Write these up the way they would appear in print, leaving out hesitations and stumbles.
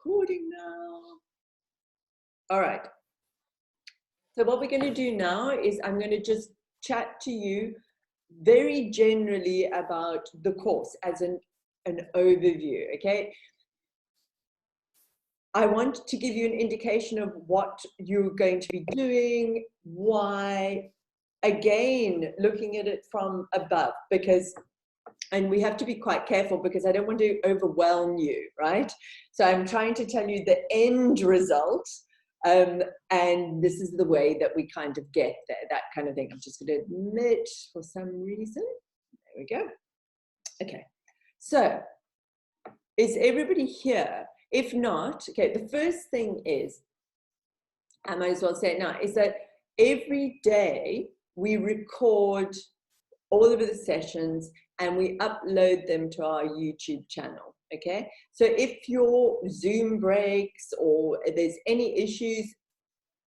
recording now. All right. So what we're going to do now is I'm going to just chat to you very generally about the course as an overview, okay? I want to give you an indication of what you're going to be doing, why, again, looking at it from above, because, and we have to be quite careful because I don't want to overwhelm you, right? So I'm trying to tell you the end result, and this is the way that we kind of get there, that kind of thing. I'm just going to admit for some reason. There we go. Okay. So is everybody here? If not, okay, the first thing is, I might as well say it now, is that every day we record all of the sessions and we upload them to our YouTube channel, okay? So if your Zoom breaks or there's any issues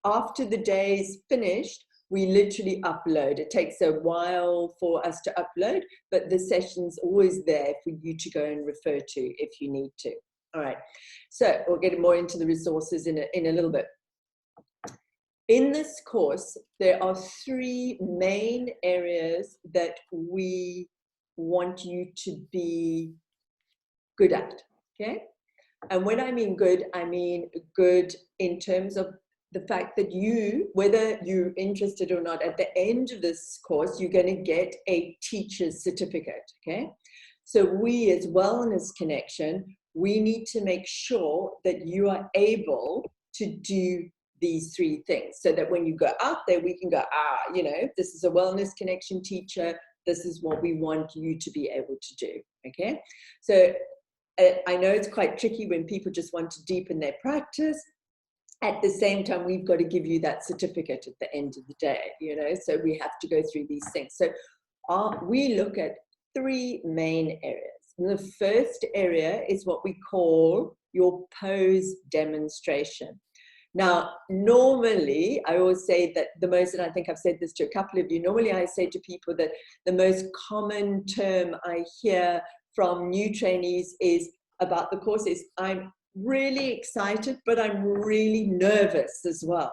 after the day is finished, we literally upload. It takes a while for us to upload, but the session's always there for you to go and refer to if you need to. All right, so we'll get more into the resources in a little bit. In this course, there are three main areas that we want you to be good at, okay? And when I mean good in terms of the fact that you, whether you're interested or not, at the end of this course, you're going to get a teacher's certificate, okay? So we as Wellness Connection, we need to make sure that you are able to do these three things so that when you go out there, we can go, you know, this is a Wellness Connection teacher. This is what we want you to be able to do, okay? So I know it's quite tricky when people just want to deepen their practice. At the same time, we've got to give you that certificate at the end of the day, you know, so we have to go through these things. So we look at three main areas. And the first area is what we call your pose demonstration. Now, normally, I always say that the most, and I think I've said this to a couple of you, normally I say to people that the most common term I hear from new trainees is about the course is, I'm really excited, but I'm really nervous as well.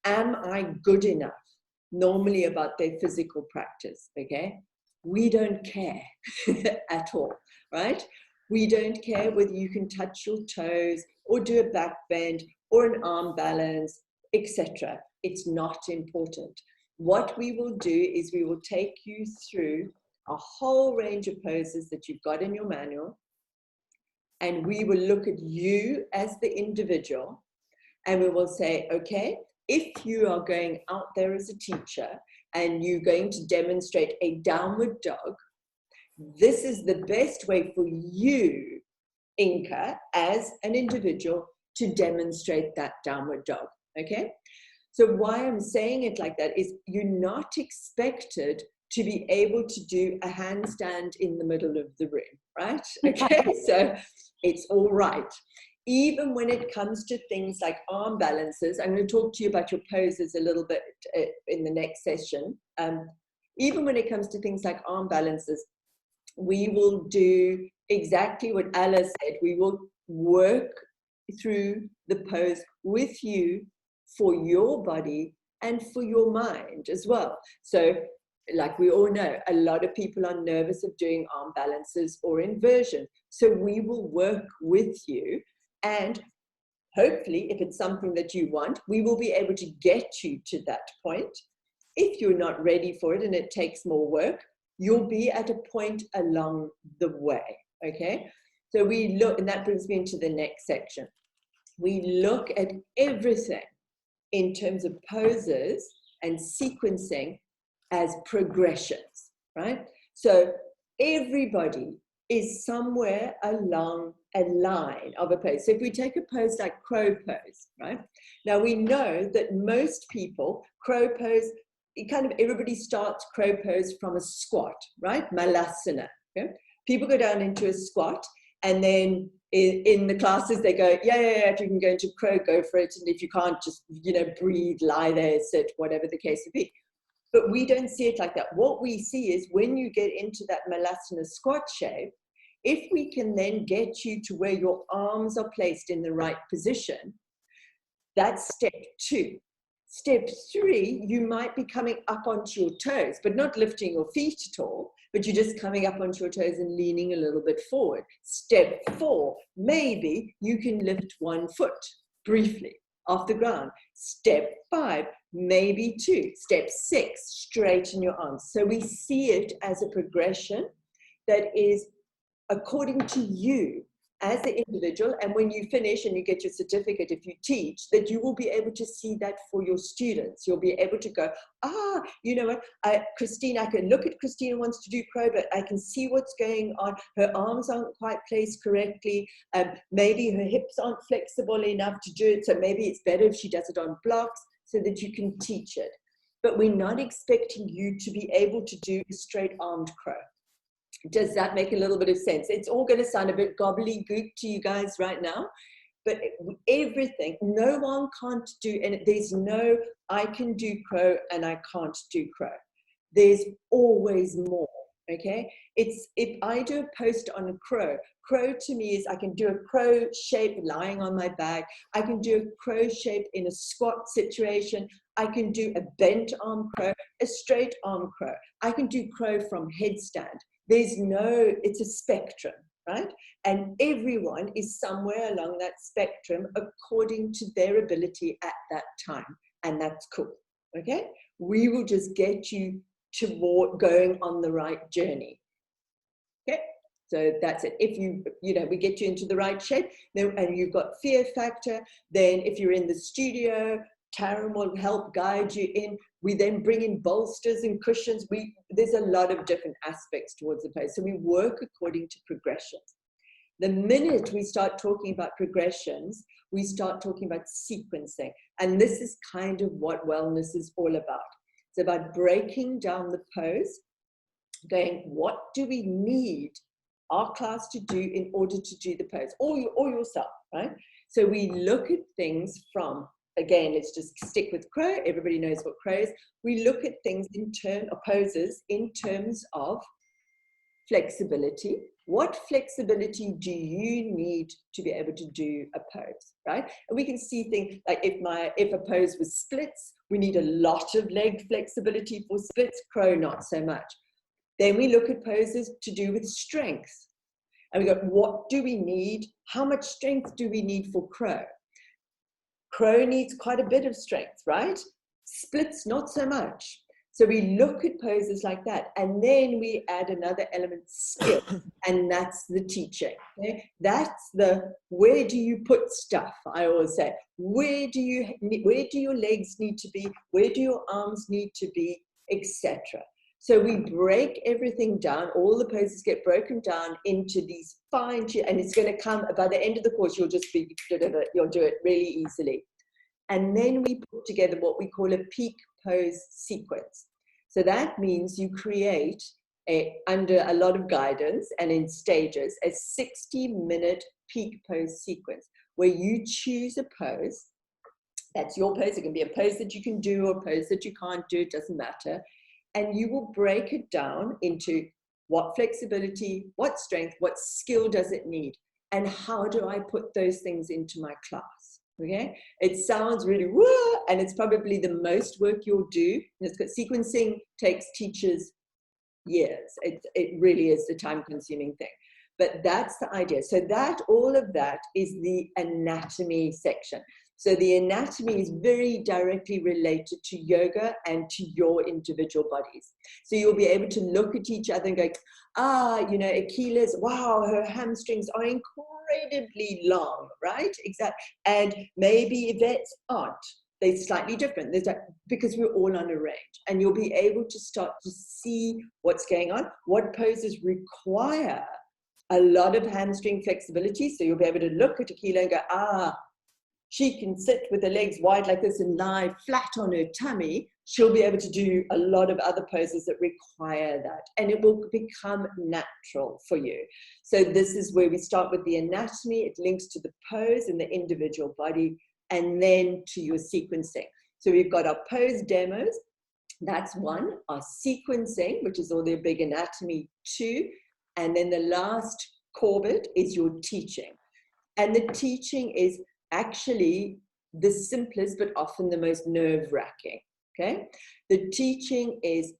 Am I good enough? Normally about their physical practice, okay? We don't care at all, right? We don't care whether you can touch your toes or do a back bend or an arm balance, etc. It's not important. What we will do is we will take you through a whole range of poses that you've got in your manual, and we will look at you as the individual, and we will say, okay, if you are going out there as a teacher and you're going to demonstrate a downward dog, this is the best way for you, Inka, as an individual, to demonstrate that downward dog, okay? So why I'm saying it like that is you're not expected to be able to do a handstand in the middle of the room, right? Okay, so it's all right. Even when it comes to things like arm balances, I'm going to talk to you about your poses a little bit in the next session. Even when it comes to things like arm balances, we will do exactly what Ella said. We will work through the pose with you for your body and for your mind as well. So like we all know, a lot of people are nervous of doing arm balances or inversion. So we will work with you, and hopefully if it's something that you want, we will be able to get you to that point. If you're not ready for it and it takes more work, you'll be at a point along the way, okay? So we look, and that brings me into the next section. We look at everything in terms of poses and sequencing as progressions, right? So everybody is somewhere along a line of a pose. So if we take a pose like crow pose, right? Now we know that most people, crow pose, everybody starts crow pose from a squat, right? Malasana, okay? People go down into a squat, and then in the classes they go, yeah, if you can go into crow, go for it. And if you can't, just, you know, breathe, lie there, sit, whatever the case may be. But we don't see it like that. What we see is when you get into that Malasana squat shape, If we can then get you to where your arms are placed in the right position, that's step 2. Step 3, you might be coming up onto your toes, but not lifting your feet at all, but you're just coming up onto your toes and leaning a little bit forward. Step 4, maybe you can lift one foot briefly off the ground. Step 5, maybe 2. Step 6, straighten your arms. So we see it as a progression that is according to you as the individual, and when you finish and you get your certificate, if you teach, that you will be able to see that for your students. You'll be able to go, you know what, Christine, I can look at Christina wants to do crow, but I can see what's going on. Her arms aren't quite placed correctly. Maybe her hips aren't flexible enough to do it, so maybe it's better if she does it on blocks so that you can teach it. But we're not expecting you to be able to do a straight-armed crow. Does that make a little bit of sense? It's all going to sound a bit gobbledygook to you guys right now, but everything, no one can't do, and there's no, I can do crow and I can't do crow. There's always more, okay? It's, if I do a post on a crow to me is I can do a crow shape lying on my back. I can do a crow shape in a squat situation. I can do a bent arm crow, a straight arm crow. I can do crow from headstand. There's no, it's a spectrum, right? And everyone is somewhere along that spectrum according to their ability at that time. And that's cool, okay? We will just get you toward going on the right journey, okay? So that's it. If we get you into the right shape, then, and you've got fear factor, then if you're in the studio, Taryn will help guide you in. We then bring in bolsters and cushions. There's a lot of different aspects towards the pose. So we work according to progressions. The minute we start talking about progressions, we start talking about sequencing. And this is kind of what wellness is all about. It's about breaking down the pose, going, what do we need our class to do in order to do the pose, or yourself, right? So we look at things from, again, let's just stick with crow. Everybody knows what crow is. We look at things in terms of poses in terms of flexibility. What flexibility do you need to be able to do a pose, right? And we can see things like if a pose was splits, we need a lot of leg flexibility for splits, crow not so much. Then we look at poses to do with strength. And we go, what do we need? How much strength do we need for crow? Crow needs quite a bit of strength, right? Splits, not so much. So we look at poses like that. And then we add another element, skill. And that's the teaching. Okay? That's the, where do you put stuff? I always say, where do your legs need to be? Where do your arms need to be, etc. So we break everything down. All the poses get broken down into these fine, and it's going to come by the end of the course. You'll just be, you'll do it really easily. And then we put together what we call a peak pose sequence. So that means you create under a lot of guidance and in stages, a 60-minute peak pose sequence where you choose a pose. That's your pose. It can be a pose that you can do or a pose that you can't do. It doesn't matter. And you will break it down into what flexibility, what strength, what skill does it need, and how do I put those things into my class, okay? It sounds really woo, and it's probably the most work you'll do. Sequencing takes teachers years. It really is a time-consuming thing. But that's the idea. So that, all of that is the anatomy section. So the anatomy is very directly related to yoga and to your individual bodies. So you'll be able to look at each other and go, Akila's, wow, her hamstrings are incredibly long, right? Exactly. And maybe Yvette's aren't. They're slightly different. Because we're all on a range. And you'll be able to start to see what's going on, what poses require a lot of hamstring flexibility. So you'll be able to look at Akila and go, she can sit with her legs wide like this and lie flat on her tummy. She'll be able to do a lot of other poses that require that. And it will become natural for you. So this is where we start with the anatomy. It links to the pose and the individual body, and then to your sequencing. So we've got our pose demos. That's one. Our sequencing, which is all the big anatomy, 2. And then the last core bit is your teaching. And the teaching is actually the simplest, but often the most nerve-wracking, okay? The teaching is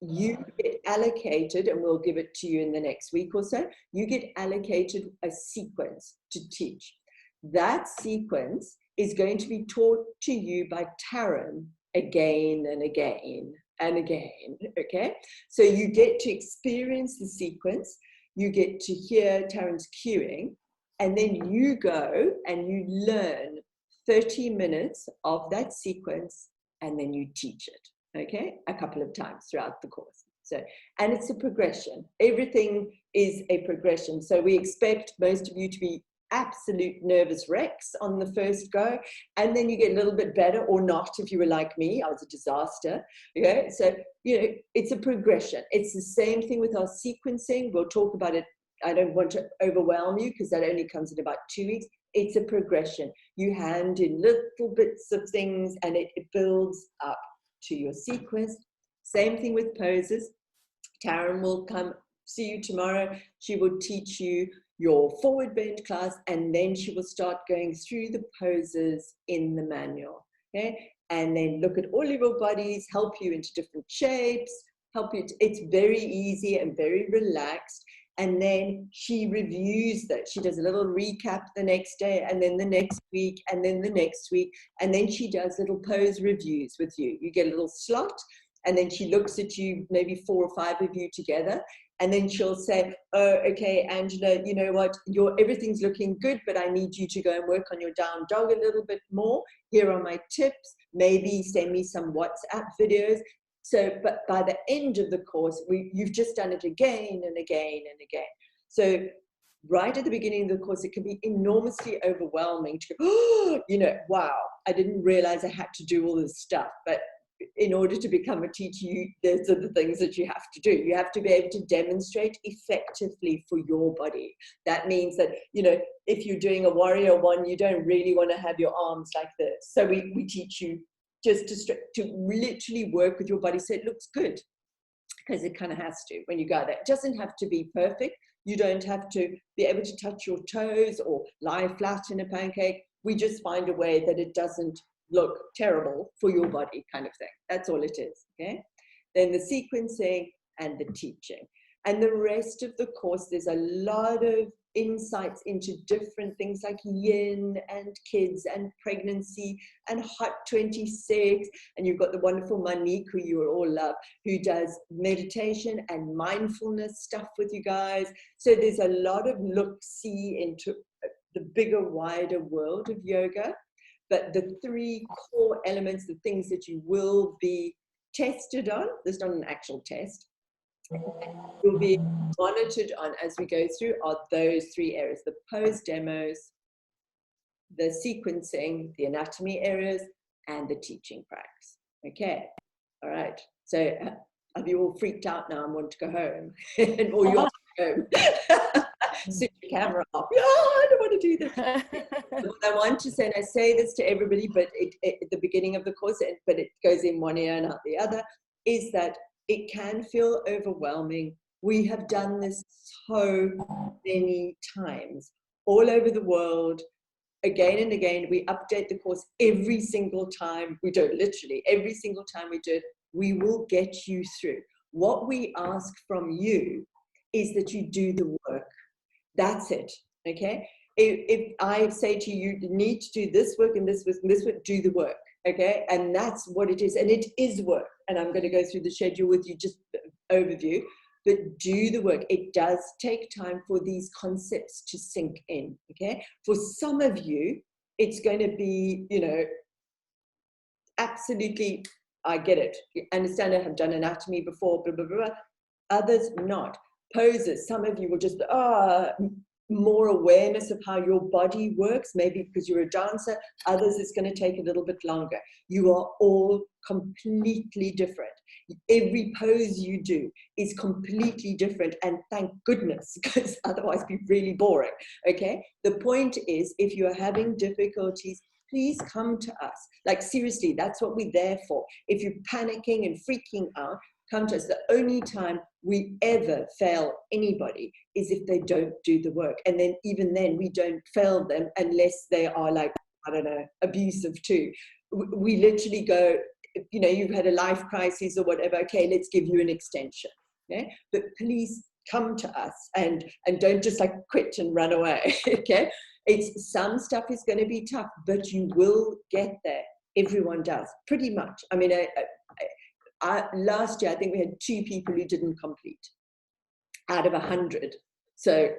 you get allocated, and we'll give it to you in the next week or so, you get allocated a sequence to teach. That sequence is going to be taught to you by Taryn again and again and again, okay? So you get to experience the sequence, you get to hear Taryn's cueing, and then you go and you learn 30 minutes of that sequence, and then you teach it, okay? A couple of times throughout the course. So, and it's a progression. Everything is a progression. So we expect most of you to be absolute nervous wrecks on the first go, and then you get a little bit better, or not. If you were like me, I was a disaster. Okay, so it's a progression. It's the same thing with our sequencing. We'll talk about it. I don't want to overwhelm you because that only comes in about 2 weeks. It's a progression. You hand in little bits of things, and it builds up to your sequence. Same thing with poses. Taryn will come see you tomorrow. She will teach you your forward bend class, and then she will start going through the poses in the manual, okay? And then look at all of your bodies, help you into different shapes, help you. It's very easy and very relaxed. And then she reviews that. She does a little recap the next day, and then the next week, and then the next week. And then she does little pose reviews with you. You get a little slot, and then she looks at you, maybe 4 or 5 of you together. And then she'll say, oh, okay, Angela, you know what, everything's looking good, but I need you to go and work on your down dog a little bit more. Here are my tips. Maybe send me some WhatsApp videos. So, but by the end of the course, you've just done it again and again and again. So right at the beginning of the course, it can be enormously overwhelming to go, oh, wow, I didn't realize I had to do all this stuff. But in order to become a teacher, those are the things that you have to do. You have to be able to demonstrate effectively for your body. That means that, if you're doing a warrior one, you don't really want to have your arms like this. So we teach you just to literally work with your body so it looks good, because it kind of has to when you go there. It doesn't have to be perfect. You don't have to be able to touch your toes or lie flat in a pancake. We just find a way that it doesn't look terrible for your body, kind of thing. That's all it is, okay? Then the sequencing and the teaching. And the rest of the course, there's a lot of insights into different things like yin and kids and pregnancy and Hot 26. And you've got the wonderful Monique, who you all love, who does meditation and mindfulness stuff with you guys. So there's a lot of look-see into the bigger, wider world of yoga. But the 3 core elements, the things that you will be tested on, there's not an actual test, you'll be monitored on as we go through, are those 3 areas: the pose demos, the sequencing, the anatomy areas, and the teaching practice. Okay, all right. So have you all freaked out now and want to go home? And or you're home? Switch your camera off. Yeah, I don't want to do this. What I want to say, and I say this to everybody, but at the beginning of the course, but it goes in one ear and out the other, is that it can feel overwhelming. We have done this so many times all over the world. Again and again, we update the course every single time we do it, literally every single time we do it. We will get you through. What we ask from you is that you do the work. That's it, okay? If I say to you, you need to do this work and this work and this work, do the work, okay? And that's what it is, and it is work. And I'm going to go through the schedule with you, just overview, but do the work. It does take time for these concepts to sink in, okay? For some of you, it's going to be, absolutely, I get it. You understand I have done anatomy before, blah, blah, blah, blah. Others not. Poses, some of you will just, more awareness of how your body works, maybe because you're a dancer. Others, it's going to take a little bit longer. You are all completely different. Every pose you do is completely different, and thank goodness, because otherwise it'd be really boring, okay? The point is, if you're having difficulties, please come to us. Like, seriously, that's what we're there for. If you're panicking and freaking out, come to us. The only time we ever fail anybody is if they don't do the work. And then even then we don't fail them unless they are like, I don't know, abusive too. We literally go, you know, you've had a life crisis or whatever, okay, let's give you an extension. Okay? But please come to us and don't just like quit and run away. Okay? It's some stuff is going to be tough, but you will get there. Everyone does, pretty much. I mean, last year I think we had 2 people who didn't complete out of 100. So,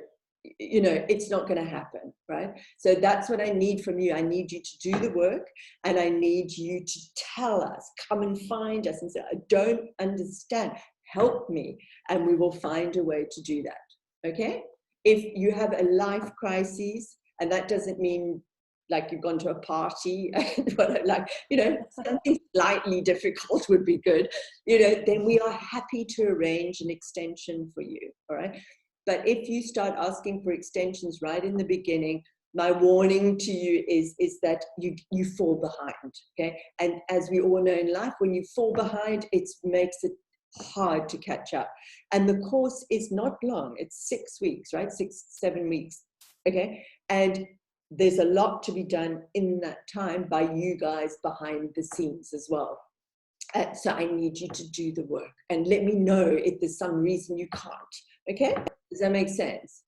you know, it's not going to happen, right? So that's what I need from you. I need you to do the work, and I need you to tell us, come and find us and say, I don't understand, help me, and we will find a way to do that. Okay? If you have a life crisis, and that doesn't mean like you've gone to a party and like, you know, something slightly difficult would be good, you know, then we are happy to arrange an extension for you. All right? But if you start asking for extensions right in the beginning, my warning to you is that you fall behind. Okay? And as we all know in life, when you fall behind, it makes it hard to catch up. And the course is not long. It's 6 weeks, right? 6-7 weeks. Okay? And there's a lot to be done in that time by you guys behind the scenes as well. So I need you to do the work and let me know if there's some reason you can't. Okay? Does that make sense?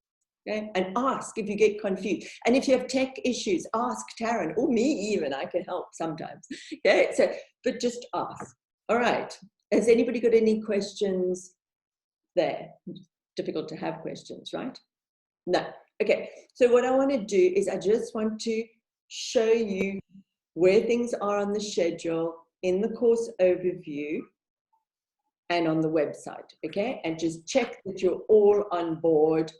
Okay? And ask if you get confused. And if you have tech issues, ask Taryn or me even. I can help sometimes. Okay? So, but just ask. All right. Has anybody got any questions there? Difficult to have questions, right? No. Okay. So what I want to do is I just want to show you where things are on the schedule, in the course overview, and on the website. Okay. And just check that you're all on board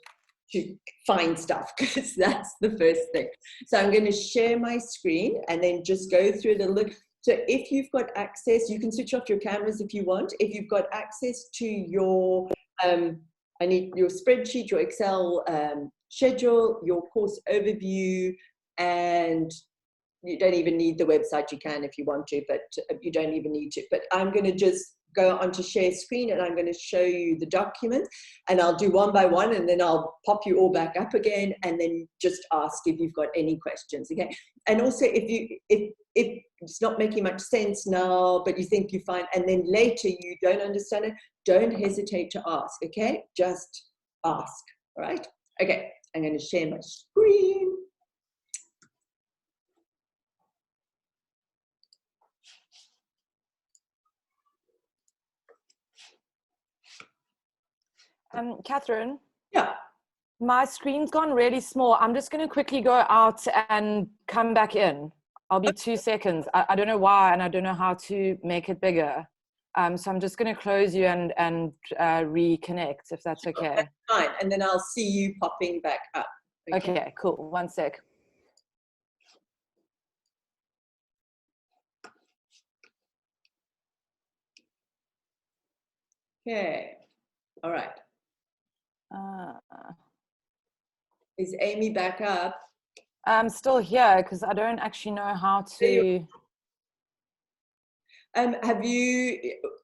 to find stuff, because that's the first thing. So I'm going to share my screen and then just go through it a little. So if you've got access, you can switch off your cameras if you want. If you've got access to your, I need your spreadsheet, your Excel schedule, your course overview, and you don't even need the website. You can if you want to, but you don't even need to. But I'm going to just go on to share screen and I'm going to show you the document, and I'll do one by one, and then I'll pop you all back up again, and then just ask if you've got any questions. Okay. And also if it's not making much sense now, but you think you find, and then later you don't understand it, don't hesitate to ask. Okay. Just ask. All right. Okay. I'm going to share my screen. Catherine? Yeah. My screen's gone really small. I'm just going to quickly go out and come back in. I'll be 2 seconds. I don't know why, and I don't know how to make it bigger. So I'm just going to close you and reconnect, if that's okay. That's fine. And then I'll see you popping back up. Okay, cool. 1 sec. Okay. All right. Uh, Is Amy back up? I'm still here because I don't actually know how to. Have you?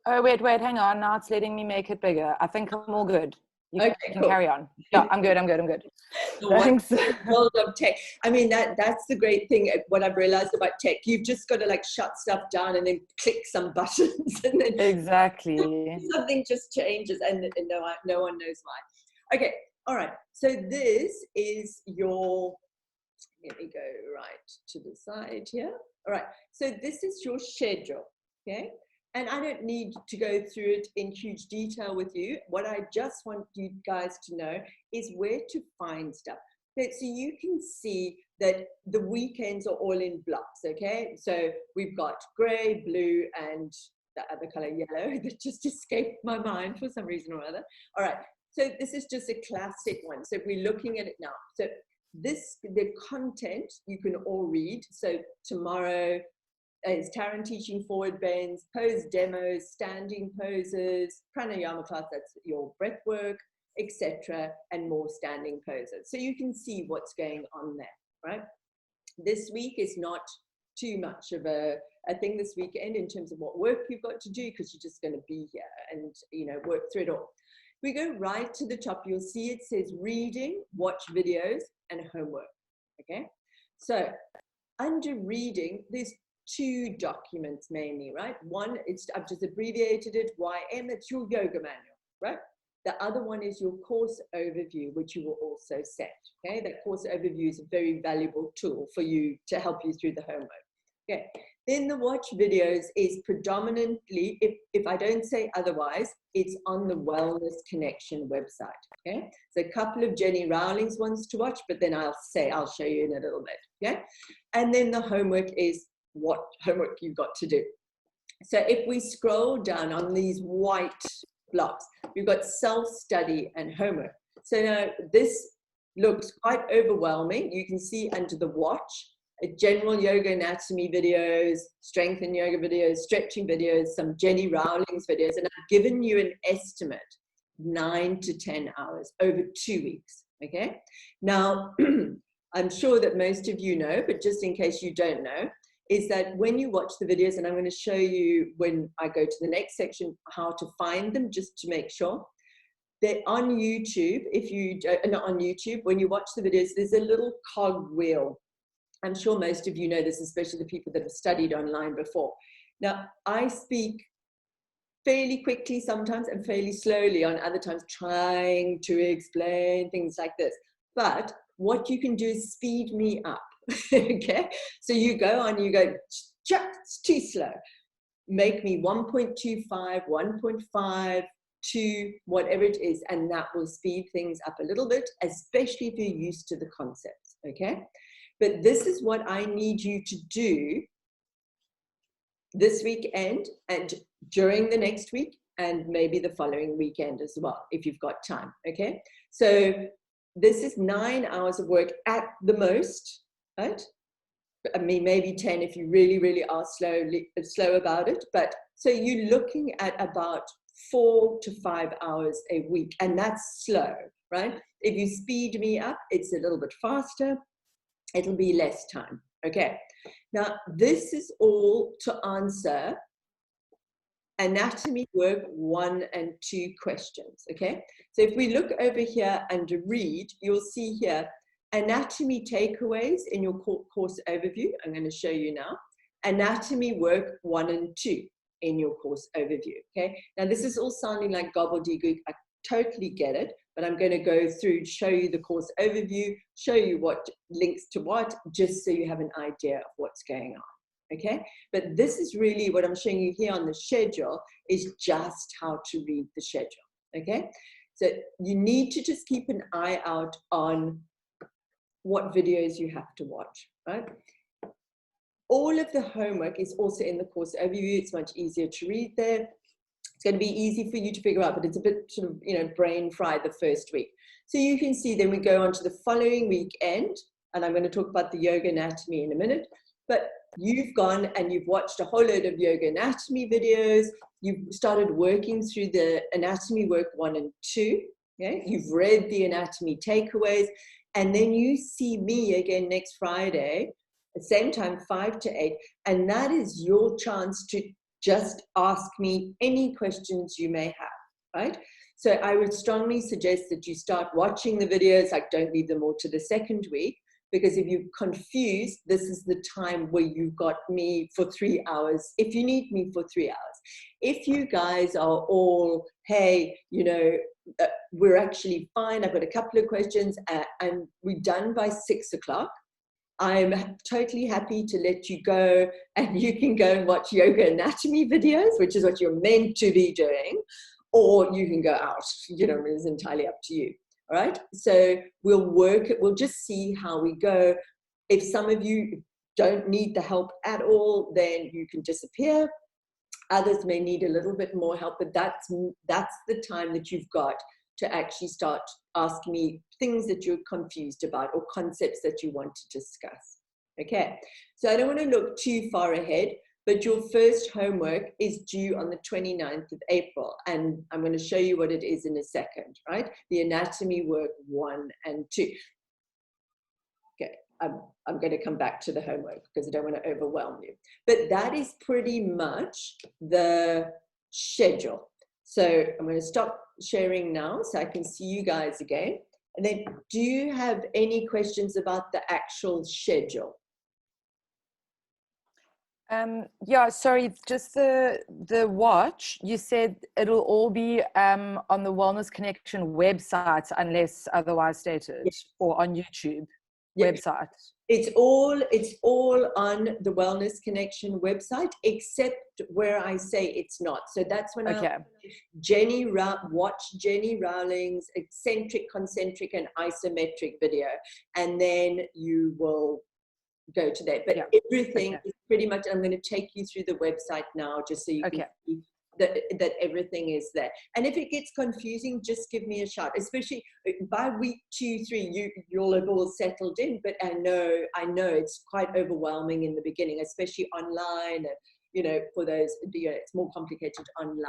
Oh, wait, hang on. Now it's letting me make it bigger. I think I'm all good. You Okay, can cool. carry on. Yeah, I'm good. Thanks. World of tech. I mean, that's the great thing. What I've realized about tech, you've just got to like shut stuff down and then click some buttons, and then exactly something just changes, and no one knows why. Okay, all right. So this is your. Let me go right to the side here. All right. So this is your schedule. Okay. And I don't need to go through it in huge detail with you. What I just want you guys to know is where to find stuff. So you can see that the weekends are all in blocks, okay? So we've got gray, blue, and the other color, yellow, that just escaped my mind for some reason or other. All right. So this is just a classic one. So we're looking at it now. So the content you can all read. So tomorrow, is Taryn teaching forward bends, pose demos, standing poses, pranayama class, that's your breath work, etc., and more standing poses. So you can see what's going on there, right? This week is not too much of a thing this weekend in terms of what work you've got to do, because you're just going to be here and, you know, work through it all. We go right to the top, you'll see it says reading, watch videos, and homework. Okay, so under reading, there's two documents mainly, right? One, I've just abbreviated it, YM, it's your yoga manual, right? The other one is your course overview, which you will also set. Okay, that course overview is a very valuable tool for you to help you through the homework. Okay, then the watch videos is predominantly, if I don't say otherwise, it's on the Wellness Connection website. Okay, so a couple of Jenny Rowling's ones to watch, but then I'll show you in a little bit. Okay, and then the homework is what homework you've got to do. So if we scroll down on these white blocks, we've got self-study and homework. So now this looks quite overwhelming. You can see under the watch, general yoga anatomy videos, strength and yoga videos, stretching videos, some Jenny Rowling's videos, and I've given you an estimate, 9 to 10 hours over 2 weeks, okay? Now, I'm sure that most of you know, but just in case you don't know, is that when you watch the videos, and I'm going to show you when I go to the next section how to find them, just to make sure, they're on YouTube. If you not on YouTube, when you watch the videos, there's a little cog wheel. I'm sure most of you know this, especially the people that have studied online before. Now, I speak fairly quickly sometimes and fairly slowly on other times, trying to explain things like this. But what you can do is speed me up, okay? So you go on, you go, it's too slow. Make me 1.25, 1.5, 2, whatever it is, and that will speed things up a little bit, especially if you're used to the concepts, okay? But this is what I need you to do this weekend and during the next week and maybe the following weekend as well, if you've got time, okay? So this is 9 hours of work at the most, right? I mean, maybe 10 if you really, really are slow about it. But so you're looking at about 4 to 5 hours a week, and that's slow, right? If you speed me up, it's a little bit faster. It'll be less time, okay? Now, this is all to answer anatomy work 1 and 2 questions, okay? So if we look over here under read, you'll see here anatomy takeaways in your course overview. I'm going to show you now. Anatomy work 1 and 2 in your course overview, okay? Now, this is all sounding like gobbledygook. I totally get it, but I'm going to go through, show you the course overview, show you what links to what, just so you have an idea of what's going on, okay? But this is really what I'm showing you here on the schedule is just how to read the schedule, okay? So you need to just keep an eye out on what videos you have to watch, right? All of the homework is also in the course overview. It's much easier to read there. It's going to be easy for you to figure out, but it's a bit sort of, you know, brain fried the first week. So you can see then we go on to the following weekend, and I'm going to talk about the yoga anatomy in a minute, but you've gone and you've watched a whole load of yoga anatomy videos. You've started working through the anatomy work 1 and 2. Okay? You've read the anatomy takeaways, and then you see me again next Friday, at the same time, 5 to 8, and that is your chance to just ask me any questions you may have, right? So I would strongly suggest that you start watching the videos, like don't leave them all to the second week, because if you're confused, this is the time where you've got me for 3 hours, if you need me for 3 hours. If you guys are all, hey, you know, we're actually fine, I've got a couple of questions, and we're done by 6 o'clock, I'm totally happy to let you go, and you can go and watch yoga anatomy videos, which is what you're meant to be doing, or you can go out, you know, it's entirely up to you, all right? So we'll work it, we'll just see how we go. If some of you don't need the help at all, then you can disappear. Others may need a little bit more help, but that's the time that you've got to actually start asking me things that you're confused about or concepts that you want to discuss. Okay, so I don't want to look too far ahead, but your first homework is due on the 29th of April, and I'm going to show you what it is in a second, right? The anatomy work 1 and 2. Okay, I'm going to come back to the homework because I don't want to overwhelm you. But that is pretty much the schedule. So I'm going to stop sharing now so I can see you guys again. And then do you have any questions about the actual schedule? Yeah, sorry, just the watch, you said it'll all be on the Wellness Connection website unless otherwise stated, yes, or on YouTube website. It's all on the Wellness Connection website, except where I say it's not. So that's when I watch Jenny Rowling's eccentric, concentric, and isometric video, and then you will go to that. But everything is pretty much, I'm going to take you through the website now just so you can see that everything is there. And if it gets confusing, just give me a shout, especially by week 2, 3, you'll have all settled in. But I know it's quite overwhelming in the beginning, especially online, and for those, it's more complicated online.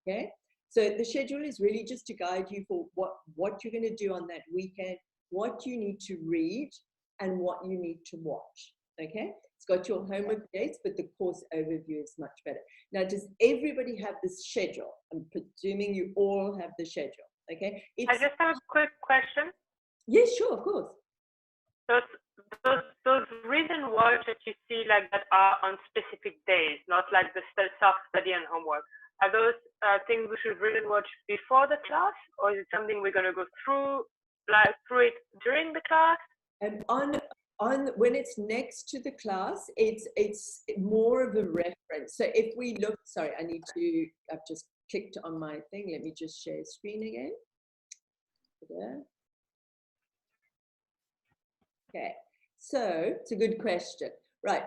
Okay, so the schedule is really just to guide you for what you're going to do on that weekend, what you need to read, and what you need to watch. Okay, it's got your homework dates, but the course overview is much better. Now, does everybody have this schedule? I'm presuming you all have the schedule. Okay, I just have a quick question. Yes, sure, of course. Those read and watch that you see like that are on specific days, not like the self-study and homework. Are those things we should read and watch before the class, or is it something we're going to go through it during the class? And on when it's next to the class, it's more of a reference. So if we look, sorry, I've just clicked on my thing. Let me just share screen again. There. Okay, so it's a good question. Right,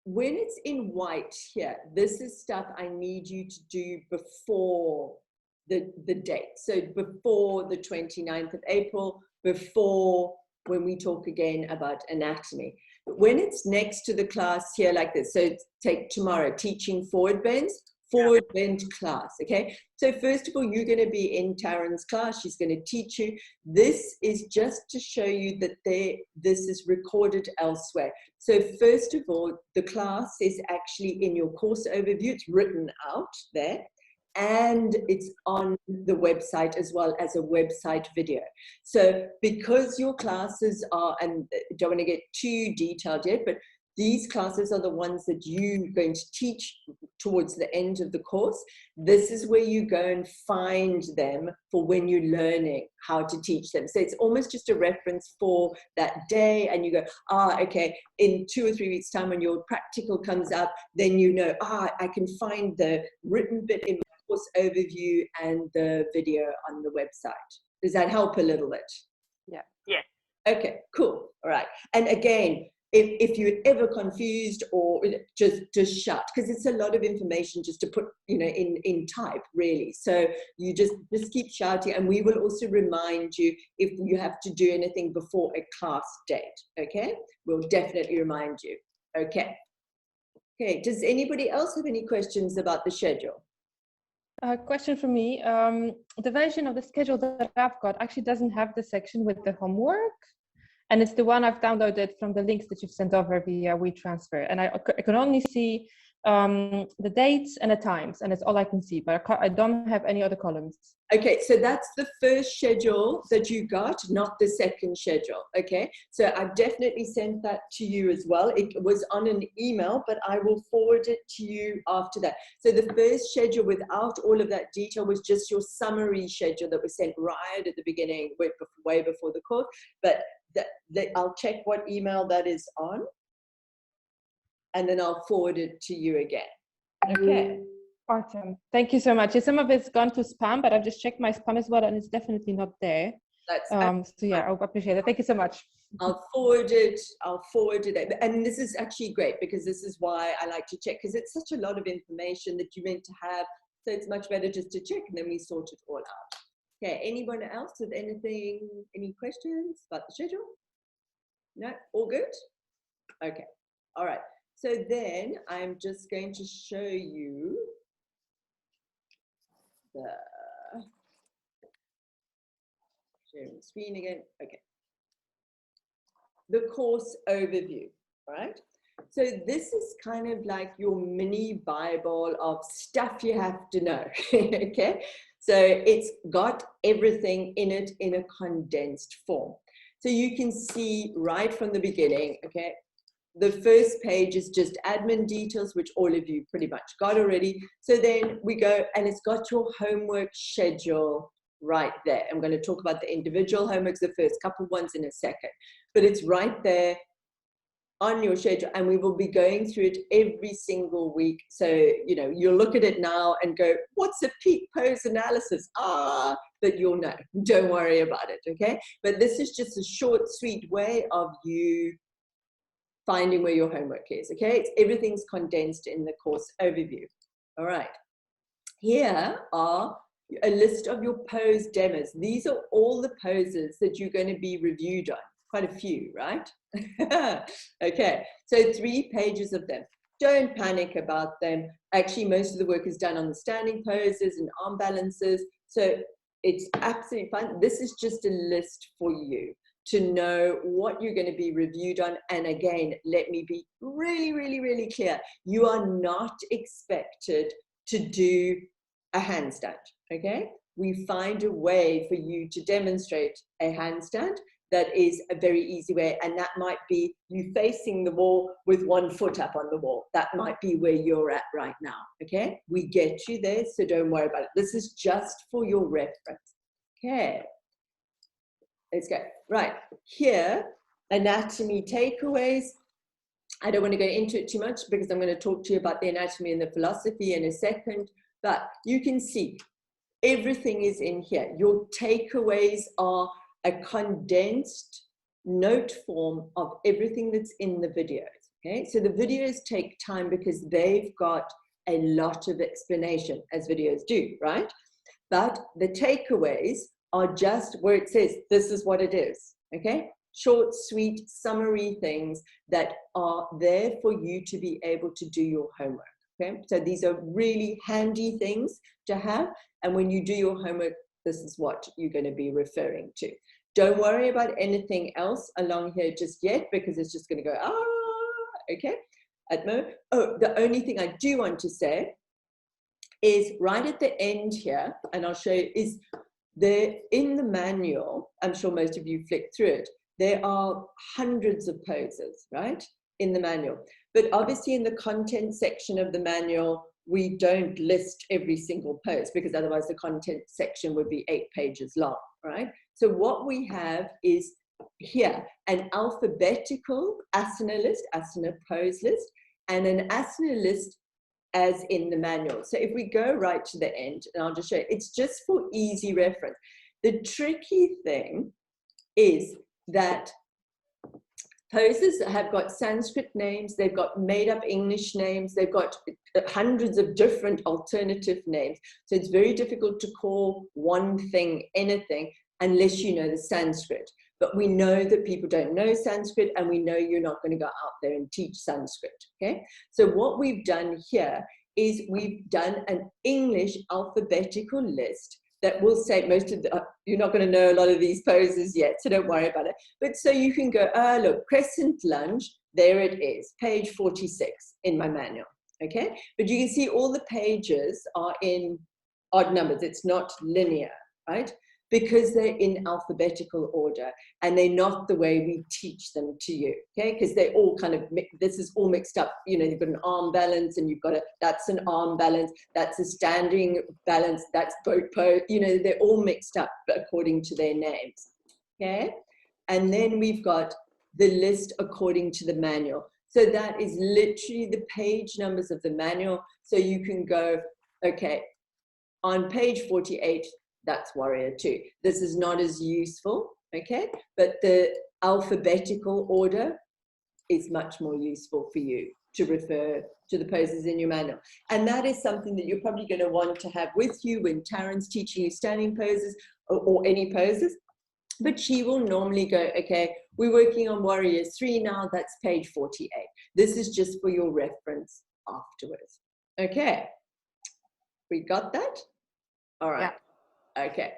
when it's in white here, this is stuff I need you to do before the date. So before the 29th of April, before when we talk again about anatomy. But when it's next to the class here like this, so take tomorrow, teaching forward bends, forward bend class, okay? So first of all, you're going to be in Taryn's class. She's going to teach you. This is just to show you that this is recorded elsewhere. So first of all, the class is actually in your course overview. It's written out there. And it's on the website as well as a website video. So because your classes are, and don't want to get too detailed yet, but these classes are the ones that you're going to teach towards the end of the course. This is where you go and find them for when you're learning how to teach them. So it's almost just a reference for that day, and you go, okay, in 2 or 3 weeks' time when your practical comes up, then you know, I can find the written bit in my course overview and the video on the website. Does that help a little bit? Yeah. Okay, cool. All right. And again, if you're ever confused, or just shout, because it's a lot of information just to put in type, really. So you just keep shouting, and we will also remind you if you have to do anything before a class date. Okay, we'll definitely remind you. Okay, does anybody else have any questions about the schedule? Question for me. The version of the schedule that I've got actually doesn't have the section with the homework. And it's the one I've downloaded from the links that you've sent over via WeTransfer. And I can only see the dates and the times, and it's all I can see, but I don't have any other columns. Okay, so that's the first schedule that you got, not the second schedule, okay? So I've definitely sent that to you as well. It was on an email, but I will forward it to you after that. So the first schedule without all of that detail was just your summary schedule that was sent right at the beginning, way before the course. But I'll check what email that is on, and then I'll forward it to you again. Okay. Awesome. Thank you so much. Some of it's gone to spam, but I've just checked my spam as well, and it's definitely not there. So yeah, I appreciate it. Thank you so much. I'll forward it. And this is actually great, because this is why I like to check, because it's such a lot of information that you're meant to have. So it's much better just to check, and then we sort it all out. Okay, anyone else with any questions about the schedule? No, all good? Okay, all right. So then I'm just going to show you the sharing screen again. Okay. the course overview, right? So this is kind of like your mini Bible of stuff you have to know, okay? So it's got everything in it in a condensed form. So you can see right from the beginning, okay, the first page is just admin details, which all of you pretty much got already. So then we go, and it's got your homework schedule right there. I'm going to talk about the individual homeworks, the first couple ones in a second, but it's right there on your schedule, and we will be going through it every single week. So, you know, you'll look at it now and go, what's a peak pose analysis? But you'll know, don't worry about it, okay? But this is just a short, sweet way of you finding where your homework is, okay? Everything's condensed in the course overview. All right, here are a list of your pose demos. These are all the poses that you're going to be reviewed on. Quite a few, right? Okay, so 3 pages of them. Don't panic about them. Actually, most of the work is done on the standing poses and arm balances. So it's absolutely fine. This is just a list for you to know what you're going to be reviewed on. And again, let me be really, really, really clear. You are not expected to do a handstand, okay? We find a way for you to demonstrate a handstand that is a very easy way, and that might be you facing the wall with 1 foot up on the wall. That might be where you're at right now, okay? We get you there, so don't worry about it. This is just for your reference, okay? Let's go. Right, here, anatomy takeaways. I don't want to go into it too much because I'm going to talk to you about the anatomy and the philosophy in a second, but you can see everything is in here. Your takeaways are a condensed note form of everything that's in the videos, okay? So the videos take time because they've got a lot of explanation, as videos do, right? But the takeaways are just where it says, this is what it is, okay? Short, sweet, summary things that are there for you to be able to do your homework, okay? So these are really handy things to have, and when you do your homework, this is what you're going to be referring to. Don't worry about anything else along here just yet, because it's just going to go, okay? Oh, the only thing I do want to say is right at the end here, and I'll show you, is there in the manual, I'm sure most of you flicked through it, there are hundreds of poses, right, in the manual. But obviously in the content section of the manual, we don't list every single pose because otherwise the content section would be 8 pages long, right? So what we have is here an alphabetical asana list, asana pose list, and an asana list as in the manual. So if we go right to the end, and I'll just show you, it's just for easy reference. The tricky thing is that poses have got Sanskrit names, they've got made up English names, they've got hundreds of different alternative names. So it's very difficult to call one thing anything unless you know the Sanskrit. But we know that people don't know Sanskrit, and we know you're not going to go out there and teach Sanskrit, okay? So what we've done here is we've done an English alphabetical list that will say most of the, you're not going to know a lot of these poses yet, so don't worry about it. But so you can go, look, crescent lunge, there it is, page 46 in my manual, okay? But you can see all the pages are in odd numbers. It's not linear, right? Because they're in alphabetical order, and they're not the way we teach them to you, okay? Because they all kind of, this is all mixed up. You know, you've got an arm balance, and you've got that's an arm balance, that's a standing balance, that's boat pose, you know, they're all mixed up according to their names, okay? And then we've got the list according to the manual. So that is literally the page numbers of the manual. So you can go, okay, on page 48, that's Warrior 2. This is not as useful, okay? But the alphabetical order is much more useful for you to refer to the poses in your manual. And that is something that you're probably going to want to have with you when Taryn's teaching you standing poses or any poses. But she will normally go, okay, we're working on Warrior 3 now, that's page 48. This is just for your reference afterwards. Okay, we got that? All right. Yeah. Okay,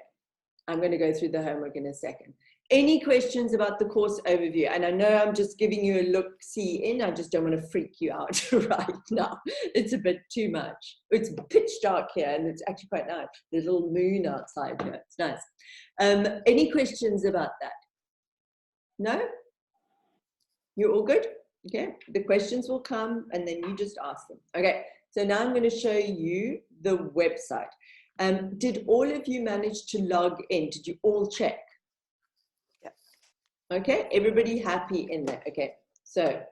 I'm going to go through the homework in a second. Any questions about the course overview? And I know I'm just giving you a look-see in. I just don't want to freak you out right now. It's a bit too much. It's pitch dark here, and it's actually quite nice. The little moon outside here. It's nice. Any questions about that? No? You're all good? Okay. The questions will come, and then you just ask them. Okay. So now I'm going to show you the website. Did all of you manage to log in? Did you all check? Okay, everybody happy in there. Okay, so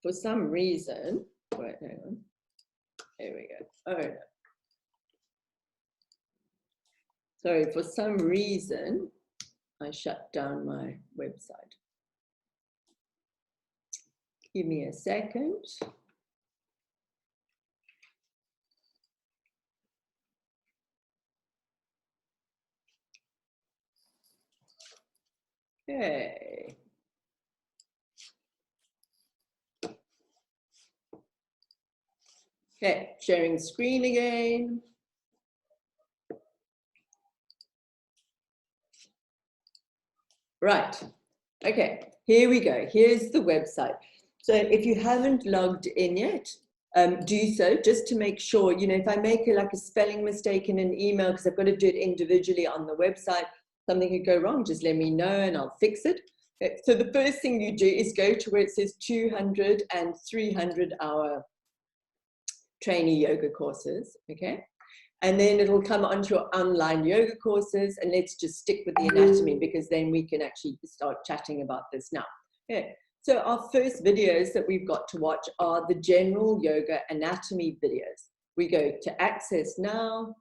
for some reason, wait, hang on. Here we go. Oh no. Sorry, for some reason, I shut down my website. Give me a second. Okay. Okay, sharing screen again. Right. Okay, here we go. Here's the website. So if you haven't logged in yet, do so just to make sure, you know, if I make like a spelling mistake in an email, because I've got to do it individually on the website, something could go wrong, just let me know and I'll fix it. Okay, so the first thing you do is go to where it says 200 and 300 hour trainee yoga courses, okay? And then it'll come onto your online yoga courses, and let's just stick with the anatomy because then we can actually start chatting about this now. Okay, so our first videos that we've got to watch are the general yoga anatomy videos. We go to access now,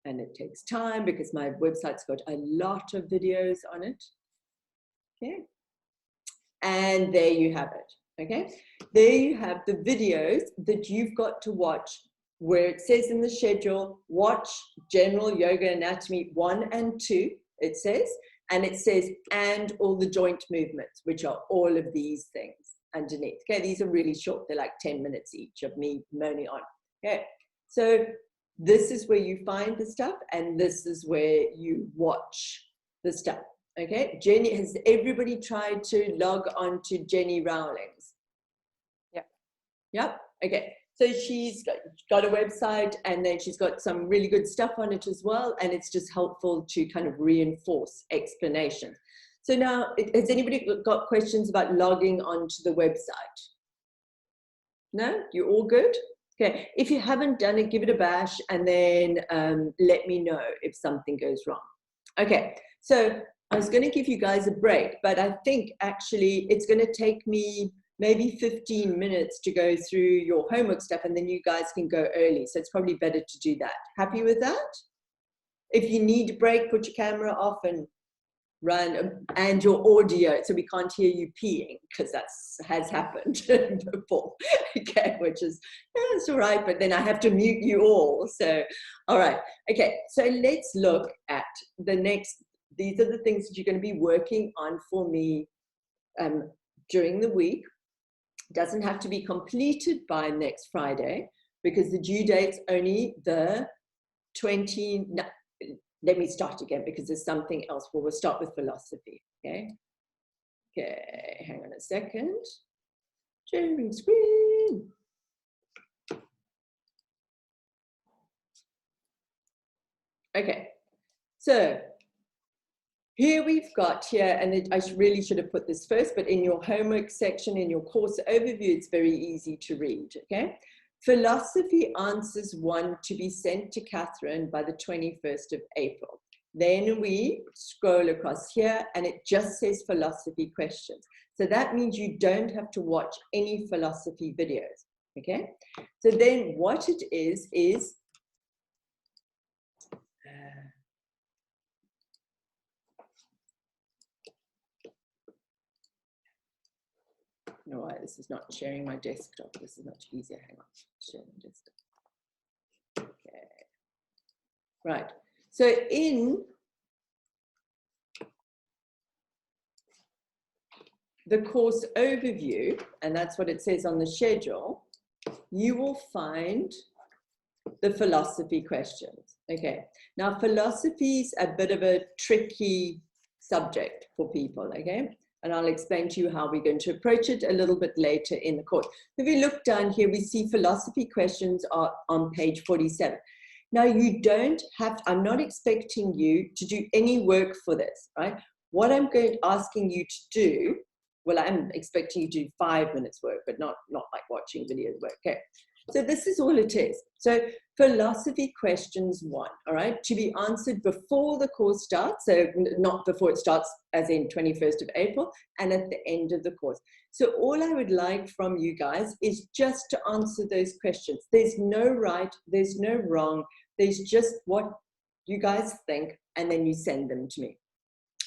and it takes time because my website's got a lot of videos on it. Okay, and there you have it. Okay, there you have the videos that you've got to watch, where it says in the schedule, watch general yoga anatomy 1 and 2, it says, and it says, and all the joint movements, which are all of these things underneath. Okay, these are really short. They're like 10 minutes each of me moaning on. Okay, so this is where you find the stuff, and this is where you watch the stuff. Okay, Jenny, has everybody tried to log on to Jenny Rowling's? Yep. Yep, okay. So she's got a website, and then she's got some really good stuff on it as well, and it's just helpful to kind of reinforce explanation. So now, has anybody got questions about logging onto the website? No? You're all good? Okay, if you haven't done it, give it a bash, and then let me know if something goes wrong. Okay, so I was going to give you guys a break, but I think actually it's going to take me maybe 15 minutes to go through your homework stuff, and then you guys can go early. So it's probably better to do that. Happy with that? If you need a break, put your camera off and run, and your audio, so we can't hear you peeing, because that has happened before. Okay, which is, it's all right, but then I have to mute you all. So, all right. Okay, so let's look at the next. These are the things that you're going to be working on for me during the week. It doesn't have to be completed by next Friday, because the due date's only the 20. No, let me start again, because there's something else. Well, we'll start with philosophy. Okay. Okay. Hang on a second. Sharing screen. Okay. So here we've got here, and I really should have put this first, but in your homework section, in your course overview, it's very easy to read, okay? Philosophy answers 1 to be sent to Catherine by the 21st of April. Then we scroll across here, and it just says philosophy questions. So that means you don't have to watch any philosophy videos, okay? So then what it is no, this is not sharing my desktop. This is much easier. Hang on, sharing desktop. Okay. Right. So in the course overview, and that's what it says on the schedule, you will find the philosophy questions. Okay, now philosophy is a bit of a tricky subject for people, okay? And I'll explain to you how we're going to approach it a little bit later in the course. If we look down here, we see philosophy questions are on page 47. Now you don't have, I'm not expecting you to do any work for this, right? What I'm asking you to do, well, I'm expecting you to do 5 minutes work, but not like watching videos work, okay? So this is all it is. So philosophy questions 1, all right, to be answered before the course starts, so not before it starts as in 21st of April, and at the end of the course. So all I would like from you guys is just to answer those questions. There's no right, there's no wrong, there's just what you guys think, and then you send them to me.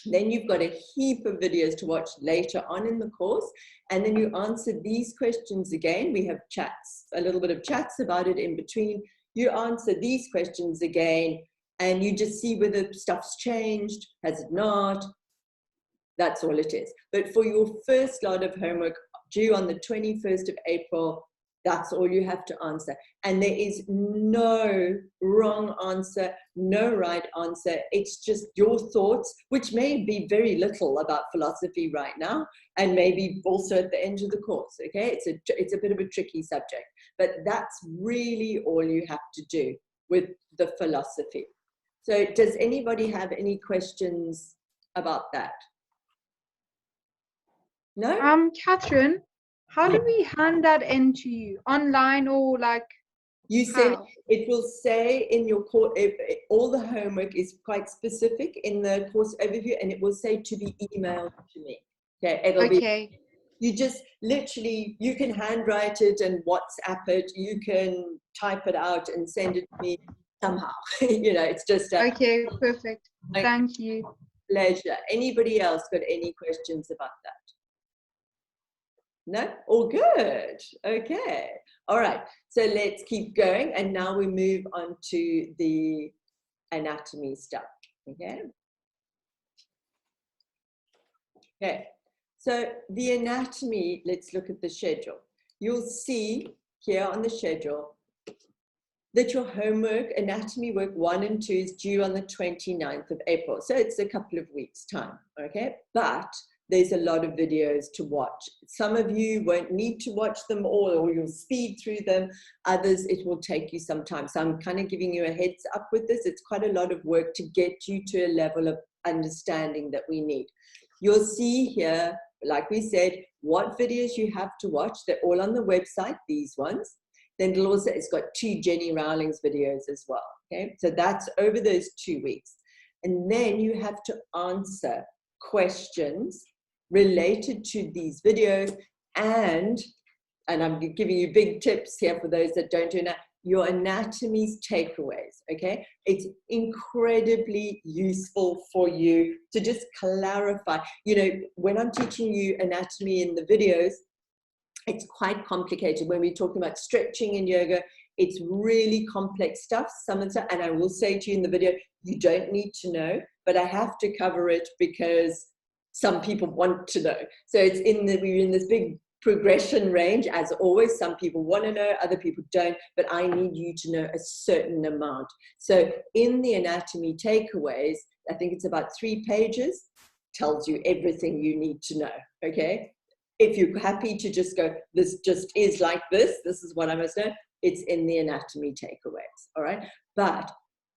Then you've got a heap of videos to watch later on in the course, and then you answer these questions again. We have chats, a little bit of chats about it in between. You answer these questions again, and you just see whether stuff's changed, has it not? That's all it is. But for your first lot of homework due on the 21st of April, that's all you have to answer. And there is no wrong answer, no right answer. It's just your thoughts, which may be very little about philosophy right now, and maybe also at the end of the course, okay? It's a bit of a tricky subject, but that's really all you have to do with the philosophy. So does anybody have any questions about that? No? Catherine, how do we hand that in to you? Online or like? You said how? it will say in your course, all the homework is quite specific in the course overview, and it will say to be emailed to me. Okay, it'll be, you just literally, you can handwrite it and WhatsApp it, you can type it out and send it to me somehow. You know, it's just a, Okay, perfect. Okay. Thank you. Pleasure. Anybody else got any questions about that? No? All good. Okay. All right. So let's keep going. And now we move on to the anatomy stuff. Okay. Okay. So the anatomy, let's look at the schedule. You'll see here on the schedule that your homework, anatomy work 1 and 2, is due on the 29th of April. So it's a couple of weeks' time. Okay. But there's a lot of videos to watch. Some of you won't need to watch them all, or you'll speed through them. Others, it will take you some time. So I'm kind of giving you a heads up with this. It's quite a lot of work to get you to a level of understanding that we need. You'll see here, like we said, what videos you have to watch. They're all on the website, these ones. Then it'll also, it's got 2 Jenny Rowling's videos as well. Okay, so that's over those 2 weeks. And then you have to answer questions related to these videos, and I'm giving you big tips here for those that don't do that, your anatomy's takeaways, okay? It's incredibly useful for you to just clarify. You know, when I'm teaching you anatomy in the videos, it's quite complicated. When we're talking about stretching in yoga, it's really complex stuff, some of the stuff, and I will say to you in the video, you don't need to know, but I have to cover it because some people want to know. So it's we're in this big progression range, as always. Some people want to know, other people don't, but I need you to know a certain amount. So in the anatomy takeaways, I think it's about 3 pages, tells you everything you need to know, okay? If you're happy to just go, this just is like this is what I must know, it's in the anatomy takeaways, all right? But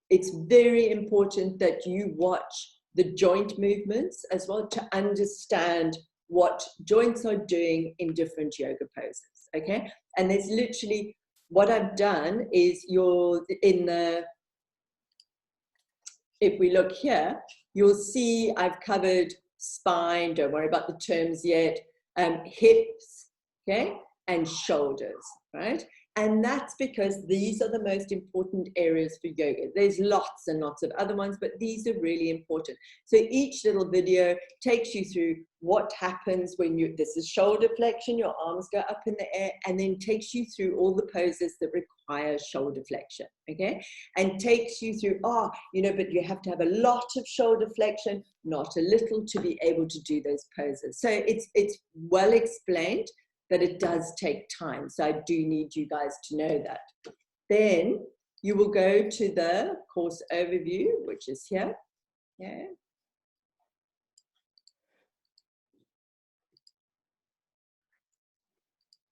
it's very important that you watch the joint movements as well to understand what joints are doing in different yoga poses, okay? And there's literally, what I've done is if we look here, you'll see I've covered spine, don't worry about the terms yet, hips, okay, and shoulders, right? And that's because these are the most important areas for yoga. There's lots and lots of other ones, but these are really important. So each little video takes you through what happens when this is shoulder flexion, your arms go up in the air, and then takes you through all the poses that require shoulder flexion, okay? And takes you through, you know, but you have to have a lot of shoulder flexion, not a little, to be able to do those poses. So it's well explained, but it does take time. So I do need you guys to know that. Then you will go to the course overview, which is here. Yeah.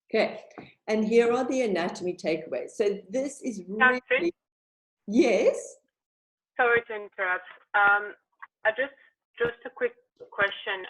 Okay, and here are the anatomy takeaways. So this is really, yes? Sorry to interrupt. Just a quick question.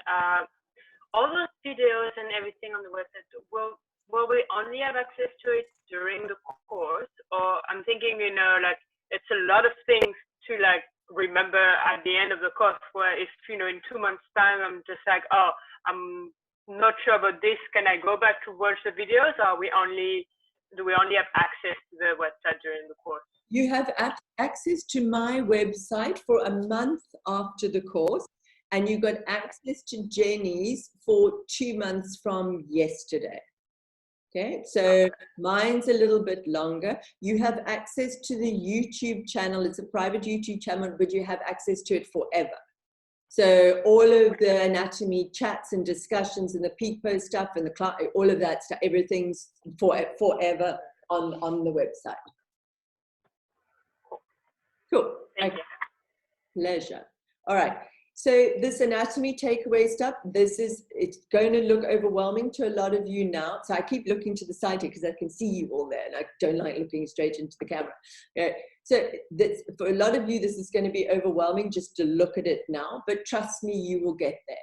All those videos and everything on the website, will we only have access to it during the course? Or I'm thinking, you know, like it's a lot of things to like remember at the end of the course, where if, you know, in 2 months time, I'm just like, oh, I'm not sure about this. Can I go back to watch the videos, or do we only have access to the website during the course? You have access to my website for a month after the course, and you got access to Jenny's for 2 months from yesterday. Okay, so mine's a little bit longer. You have access to the YouTube channel. It's a private YouTube channel, but you have access to it forever. So all of the anatomy chats and discussions and the peak post stuff and the all of that stuff, everything's forever on the website. Cool. Thank you. Pleasure. All right. So this anatomy takeaway stuff, it's going to look overwhelming to a lot of you now. So I keep looking to the side here because I can see you all there, and I don't like looking straight into the camera. Okay. So for a lot of you, this is going to be overwhelming just to look at it now, but trust me, you will get there.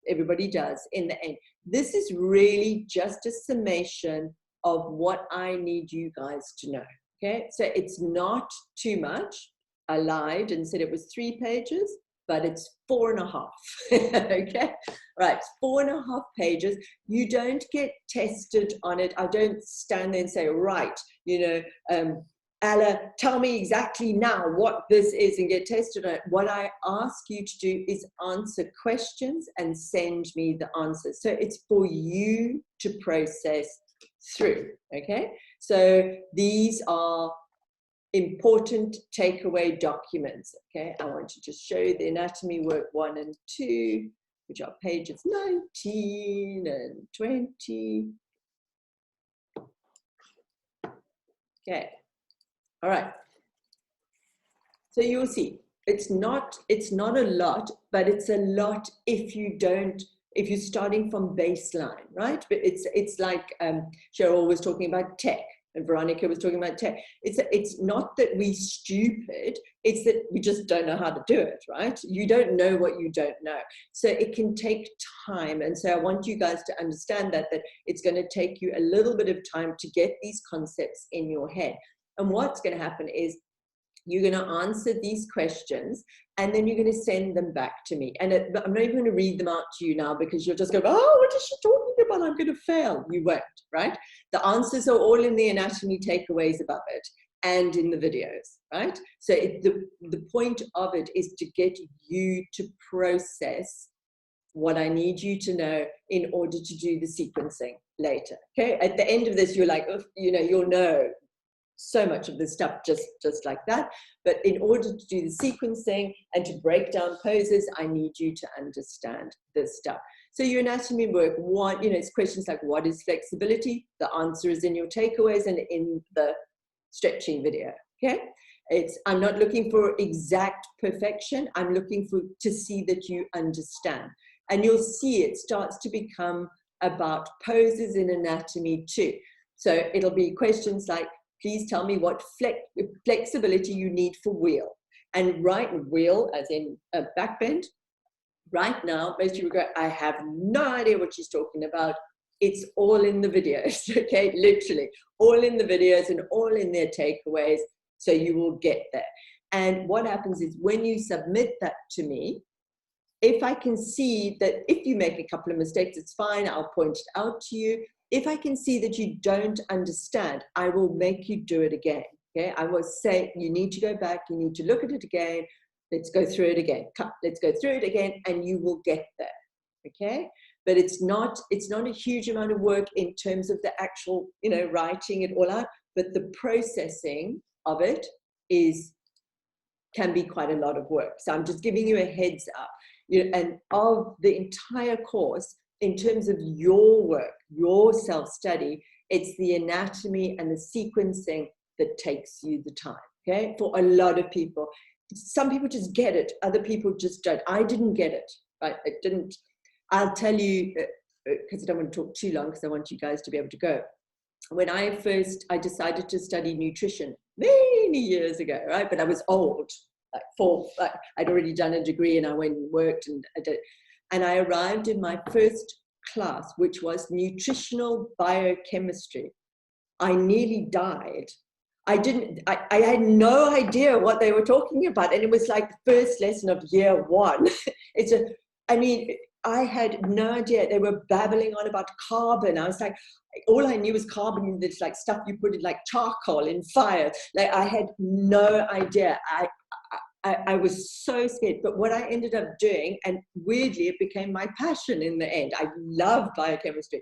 Everybody does in the end. This is really just a summation of what I need you guys to know. Okay. So it's not too much. I lied and said it was 3 pages, but it's 4.5. Okay, right, 4.5 pages. You don't get tested on it. I don't stand there and say, right, you know, Ella, tell me exactly now what this is and get tested on it. What I ask you to do is answer questions and send me the answers. So it's for you to process through, okay? So these are important takeaway documents. Okay, I want to just show you the anatomy work 1 and 2, which are pages 19 and 20. Okay, all right. So you'll see it's not a lot, but it's a lot if you're starting from baseline, right? But it's like Cheryl was talking about tech. And Veronica was talking about tech. It's not that we're stupid, it's that we just don't know how to do it, right? You don't know what you don't know. So it can take time. And so I want you guys to understand that it's going to take you a little bit of time to get these concepts in your head. And what's going to happen is you're going to answer these questions, and then you're going to send them back to me. And I'm not even going to read them out to you now, because you'll just go, oh, what is she talking about? I'm going to fail. You won't, right? The answers are all in the anatomy takeaways above it and in the videos, right? So the point of it is to get you to process what I need you to know in order to do the sequencing later, okay? At the end of this, you're like, you know, you'll know so much of this stuff just like that. But in order to do the sequencing and to break down poses, I need you to understand this stuff. So your anatomy work, one, you know, it's questions like, what is flexibility? The answer is in your takeaways and in the stretching video, okay? I'm not looking for exact perfection. I'm looking to see that you understand. And you'll see it starts to become about poses in anatomy too. So it'll be questions like, please tell me what flexibility you need for wheel. And right wheel, as in a back bend. Right now, most people go, I have no idea what she's talking about. It's all in the videos, okay? Literally, all in the videos and all in their takeaways, so you will get there. And what happens is when you submit that to me, if I can see that if you make a couple of mistakes, it's fine, I'll point it out to you. If I can see that you don't understand, I will make you do it again, okay? I will say, you need to go back, you need to look at it again, let's go through it again, let's go through it again, and you will get there, okay? But it's not a huge amount of work in terms of the actual, you know, writing it all out, but the processing of it can be quite a lot of work. So I'm just giving you a heads up, you know, and of the entire course, in terms of your work, your self-study, it's the anatomy and the sequencing that takes you the time, okay, for a lot of people. Some people just get it, other people just don't. I didn't get it, right? I didn't. I'll tell you, because I don't want to talk too long, because I want you guys to be able to go. When I decided to study nutrition many years ago, right? But I was old, I'd already done a degree, and I went and worked, and I arrived in my first class, which was nutritional biochemistry. I nearly died. I had no idea what they were talking about. And it was like the first lesson of year one. I had no idea. They were babbling on about carbon. I was like, all I knew was carbon, this like stuff you put in like charcoal in fire. Like I had no idea. I was so scared. But what I ended up doing, and weirdly, it became my passion in the end. I loved biochemistry.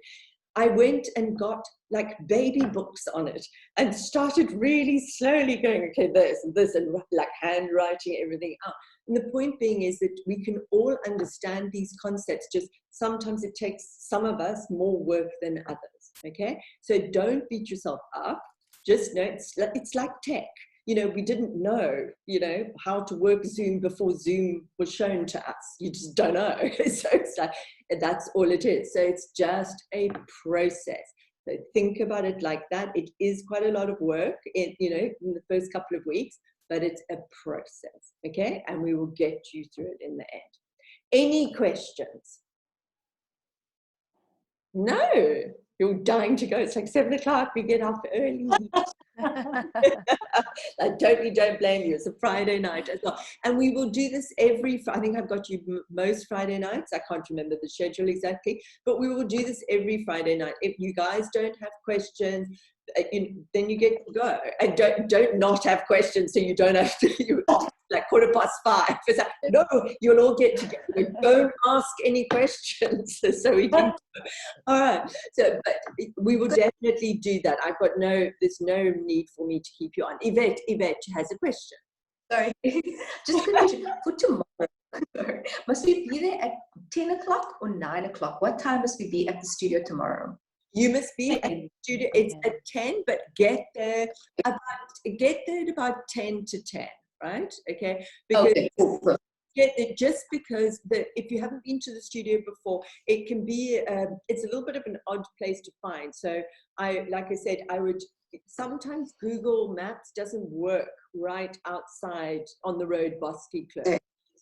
I went and got like baby books on it and started really slowly going, okay, this and this, and like handwriting everything out. And the point being is that we can all understand these concepts, just sometimes it takes some of us more work than others, okay? So don't beat yourself up. Just know it's like tech. You know, we didn't know, you know, how to work Zoom before Zoom was shown to us. You just don't know. So it's like, that's all it is. So it's just a process. So think about it like that. It is quite a lot of work, in the first couple of weeks, but it's a process, okay? And we will get you through it in the end. Any questions? No, you're dying to go. It's like 7 o'clock, we get up early. I totally don't blame you. It's a Friday night as well. And we will do this I think I've got you most Friday nights. I can't remember the schedule exactly, but we will do this every Friday night. If you guys don't have questions, then you get to go. And don't not have questions so you don't have to, like 5:15. It's like, no, you'll all get together. Don't ask any questions so we can. All right. So, but we will definitely do that. There's no need for me to keep you on. Yvette has a question. Sorry, just for tomorrow. Must we be there at 10 o'clock or 9 o'clock? What time must we be at the studio tomorrow? You must be at the studio. It's at 10, but get there at about 10 to 10, right? Okay. Because just because if you haven't been to the studio before, it can be it's a little bit of an odd place to find. So like I said, I would sometimes Google Maps doesn't work right outside on the road, Bosky Cliff.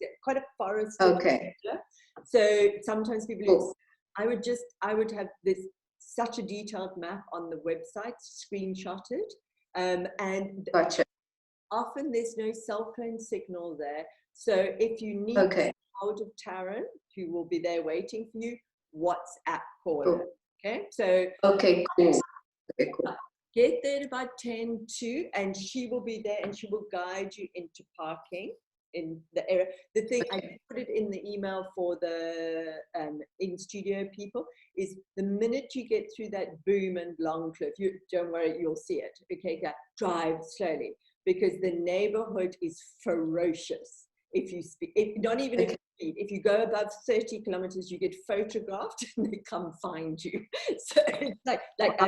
It's quite a forest. Okay. Area. So sometimes people. I would have such a detailed map on the website, screenshotted, and gotcha. Often there's no cell phone signal there. So if you need to get hold of Taryn, who will be there waiting for you, WhatsApp call her. Okay, so okay, cool. Okay, cool. Get there at about 10 to, and she will be there, and she will guide you into parking in the area. The thing, I put it in the email for the in-studio people, is the minute you get through that boom and long cliff, don't worry, you'll see it. Okay, drive slowly, because the neighborhood is ferocious. If you speak, not even if you speed, if you go above 30 kilometers, you get photographed and they come find you. So it's like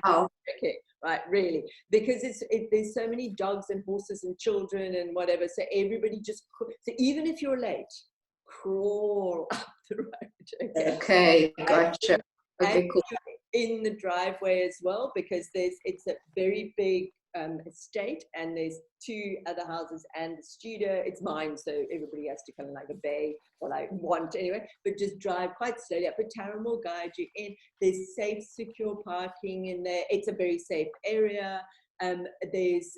wow. Okay, right, really, because there's so many dogs and horses and children and whatever. So everybody so even if you're late, crawl up the road. Okay, Gotcha. Okay, cool. In the driveway as well, because it's a very big estate, and there's 2 other houses and the studio. It's mine, so everybody has to kind of like obey what I want anyway, but just drive quite slowly up. But Taryn will guide you in. There's safe, secure parking in there. It's a very safe area. There's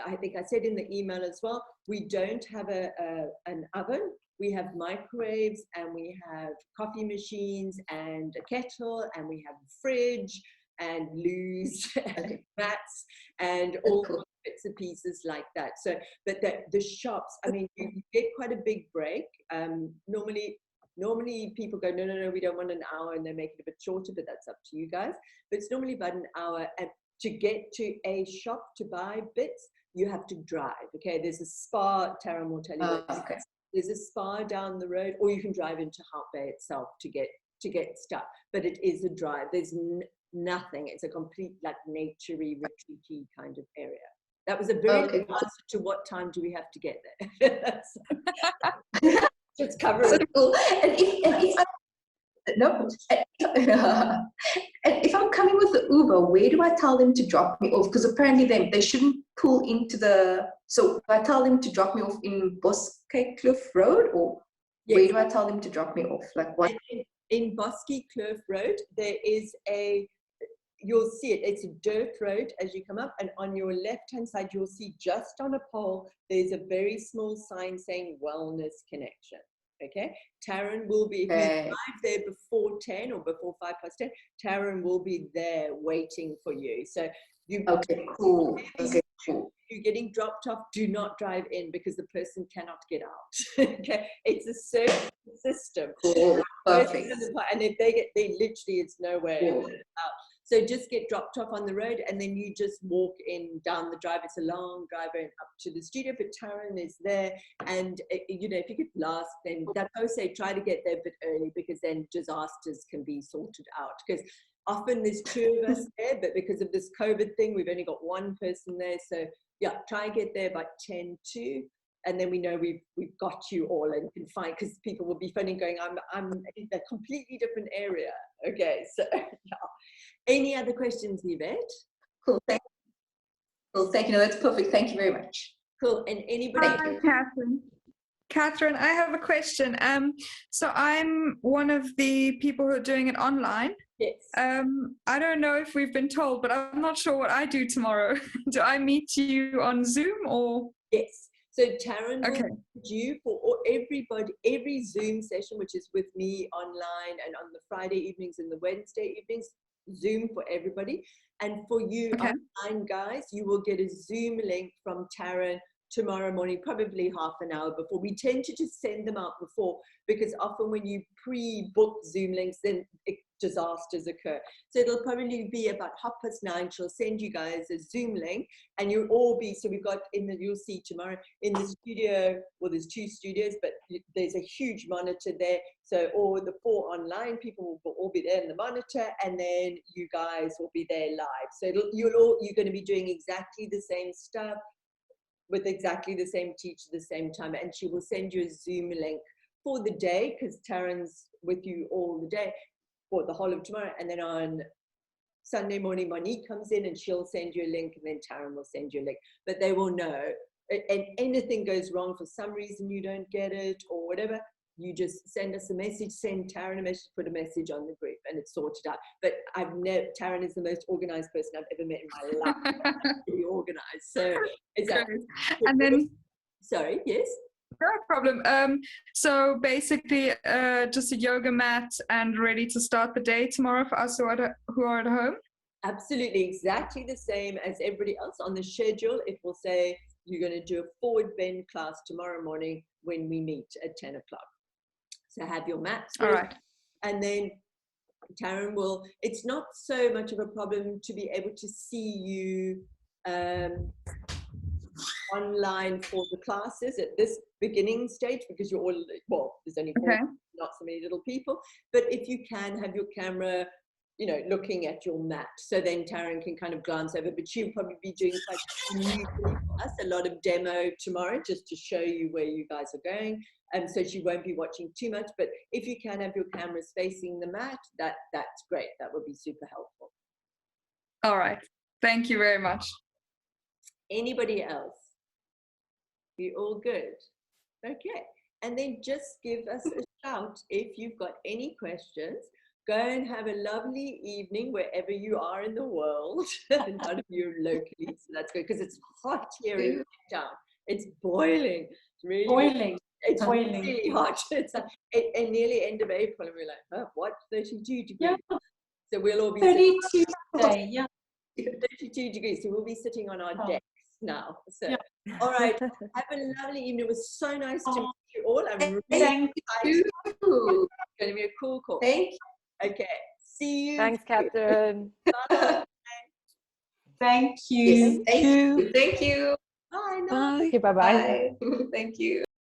I think I said in the email as well, we don't have an oven. We have microwaves, and we have coffee machines and a kettle, and we have a fridge and loos and mats and all bits and pieces like that. So, but the shops, I mean, you get quite a big break. Normally people go, no, we don't want an hour, and they make it a bit shorter, but that's up to you guys. But it's normally about an hour, and to get to a shop to buy bits, you have to drive. Okay, there's a spa, Taryn will tell you. There's a spa down the road, or you can drive into Hout Bay itself to get stuff. But it is a drive. There's nothing. It's a complete like naturey, retreaty kind of area. That was a very Okay. good answer to what time do we have to get there. Just cover So it. cool. And if I, no, and if I'm coming with the Uber, where do I tell them to drop me off? Because apparently they shouldn't pull into the. So do I tell them to drop me off in Cliff Road, or where do I tell them to drop me off? Like what? In Cliff Road, there is you'll see it. It's a dirt road as you come up, and on your left-hand side, you'll see just on a pole, there's a very small sign saying Wellness Connection. Okay, Taryn will be, if you arrive there before 10 or before 10:05, Taryn will be there waiting for you. So you, okay, cool. Okay, cool. You're getting dropped off, do not drive in because the person cannot get out. Okay, it's a certain system. Cool. Perfect. And if they literally, it's nowhere Cool. out. So just get dropped off on the road, and then you just walk in down the drive. It's a long driveway up to the studio, but Taryn is there. And, you know, if you get lost, then that's why I say try to get there a bit early, because then disasters can be sorted out. Because often there's two of us there, but because of this COVID thing, we've only got one person there. So yeah, try and get there by 10:02. And then we know we've got you all and can find, because people will be phoning going, I'm in a completely different area. Okay, so yeah. Any other questions, Yvette? Cool. Thank you. Cool. Thank you. No, that's perfect. Thank you very much. Cool. And anybody? Hi, Catherine. Catherine, I have a question. So I'm one of the people who are doing it online. Yes. I don't know if we've been told, but I'm not sure what I do tomorrow. Do I meet you on Zoom or? Yes. So Taryn will meet you for everybody, every Zoom session, which is with me online, and on the Friday evenings and the Wednesday evenings, Zoom for everybody. And for you online guys, you will get a Zoom link from Taryn tomorrow morning, probably half an hour before. We tend to just send them out before, because often when you pre-book Zoom links, then disasters occur. So it'll probably be about 9:30. She'll send you guys a Zoom link, and you'll all be, so we've got you'll see tomorrow in the studio, well, there's 2 studios, but there's a huge monitor there. So all the 4 online people will all be there in the monitor, and then you guys will be there live. So you're going to be doing exactly the same stuff with exactly the same teacher at the same time, and she will send you a Zoom link for the day, because Taryn's with you all the day for the whole of tomorrow. And then on Sunday morning, Monique comes in and she'll send you a link, and then Taryn will send you a link. But they will know. And anything goes wrong for some reason, you don't get it or whatever, you just send us a message, send Taryn a message, put a message on the group, and it's sorted out. But Taryn is the most organized person I've ever met in my life. Really organized. So it's and then, sorry, yes. No problem. So basically, just a yoga mat and ready to start the day tomorrow for us who are at home? Absolutely, exactly the same as everybody else on the schedule. It will say you're going to do a forward bend class tomorrow morning when we meet at 10 o'clock. So have your mats. All right. And then Taryn will, it's not so much of a problem to be able to see you online for the classes at this beginning stage, because you're all, well, there's only 4, not so many little people. But if you can have your camera, you know, looking at your mat, so then Taryn can kind of glance over, but she'll probably be doing quite unusually for us, a lot of demo tomorrow, just to show you where you guys are going. And so she won't be watching too much, but if you can have your cameras facing the mat, that's great. That would be super helpful. All right. Thank you very much. Anybody else? You all good? Okay. And then just give us a shout if you've got any questions. Go and have a lovely evening wherever you are in the world. None of you locally, so that's good, because it's hot here in town. It's boiling. It's really boiling. It's boiling. Really hot. It's nearly end of April, and we're like, oh, what? 32 degrees. Yeah. So we'll all be 32 today. Yeah. 32 degrees. So we'll be sitting on our decks now. So, all right. Have a lovely evening. It was so nice to meet you all. I'm really excited. It's going to be a cool call. Thank you. Okay. See you. Thanks, Catherine. Bye. Thank you. Yes, thank you. Thank you. Bye. Bye. Okay, bye-bye. Bye. Thank you.